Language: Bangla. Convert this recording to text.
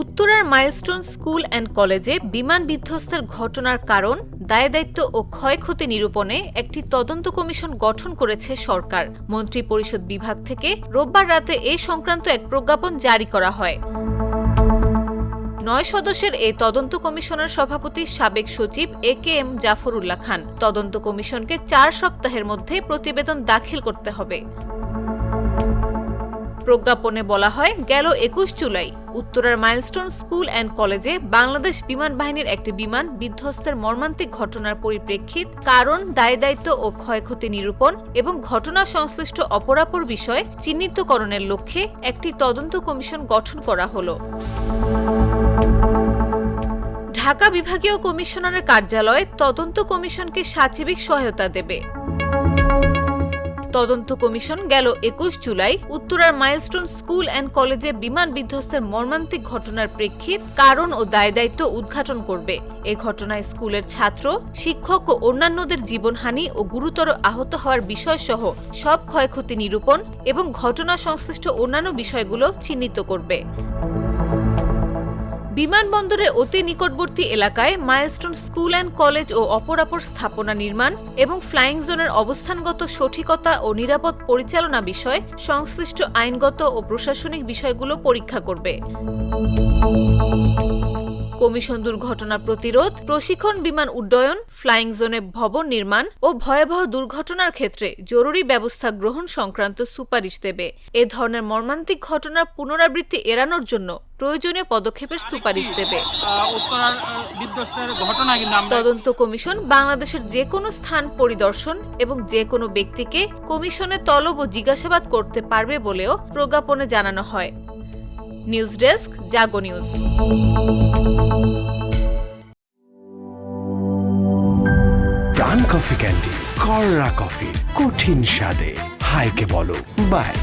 উত্তরার মাইলস্টোন স্কুল অ্যান্ড কলেজে বিমান বিধ্বস্তের ঘটনার কারণ, দায়দায়িত্ব ও ক্ষয়ক্ষতি নিরূপণে একটি তদন্ত কমিশন গঠন করেছে সরকার। মন্ত্রিপরিষদ বিভাগ থেকে রোববার রাতে এ সংক্রান্ত এক প্রজ্ঞাপন জারি করা হয়। 9 সদস্যের এই তদন্ত কমিশনের সভাপতি সাবেক সচিব AKM জাফর উল্লাহ খান। তদন্ত কমিশনকে 4 সপ্তাহের মধ্যে প্রতিবেদন দাখিল করতে হবে। প্রজ্ঞাপনে বলা হয়, গেল 21 জুলাই উত্তরার মাইলস্টোন স্কুল অ্যান্ড কলেজে বাংলাদেশ বিমান বাহিনীর একটি বিমান বিধ্বস্তের মর্মান্তিক ঘটনার পরিপ্রেক্ষিত কারণ, দায়দায়িত্ব ও ক্ষয়ক্ষতি নিরূপণ এবং ঘটনা সংশ্লিষ্ট অপরাপর বিষয় চিহ্নিতকরণের লক্ষ্যে একটি তদন্ত কমিশন গঠন করা হলো। ঢাকা বিভাগীয় কমিশনারের কার্যালয় তদন্ত কমিশনকে সাচিবিক সহায়তা দেবে। তদন্ত কমিশন গেল 21 জুলাই উত্তরার মাইলস্টোন স্কুল অ্যান্ড কলেজে বিমান বিধ্বস্তের মর্মান্তিক ঘটনার প্রেক্ষিত কারণ ও দায়দায়িত্ব উদ্ঘাটন করবে। এ ঘটনায় স্কুলের ছাত্র, শিক্ষক ও অন্যান্যদের জীবনহানি ও গুরুতর আহত হওয়ার বিষয়সহ সব ক্ষয়ক্ষতি নিরূপণ এবং ঘটনা সংশ্লিষ্ট অন্যান্য বিষয়গুলো চিহ্নিত করবে। বিমানবন্দরের অতি নিকটবর্তী এলাকায় মাইলস্টোন স্কুল অ্যান্ড কলেজ ও অপরাপর স্থাপনা নির্মাণ এবং ফ্লাইং জোনের অবস্থানগত সঠিকতা ও নিরাপদ পরিচালনা বিষয় সংশ্লিষ্ট আইনগত ও প্রশাসনিক বিষয়গুলো পরীক্ষা করবে। কমিশন দুর্ঘটনা প্রতিরোধ, প্রশিক্ষণ, বিমান উড্ডয়ন, ফ্লাইং জোনে ভবন নির্মাণ ও ভয়াবহ দুর্ঘটনার ক্ষেত্রে জরুরি ব্যবস্থা গ্রহণ সংক্রান্ত সুপারিশ দেবে। এ ধরনের মর্মান্তিক ঘটনার পুনরাবৃত্তি এড়ানোর জন্য প্রয়োজনীয় পদক্ষেপের সুপারিশ দেবে। তদন্ত কমিশন বাংলাদেশের যে কোনো স্থান পরিদর্শন এবং যে কোনো ব্যক্তিকে কমিশনে তলব ও জিজ্ঞাসাবাদ করতে পারবে বলেও প্রজ্ঞাপনে জানানো হয়। নিউজ ডেস্ক, জাগো নিউজ। প্রাণ কফি ক্যান্ডি, কররা কফি, কঠিন স্বাদে, হাইকে বলো বাই।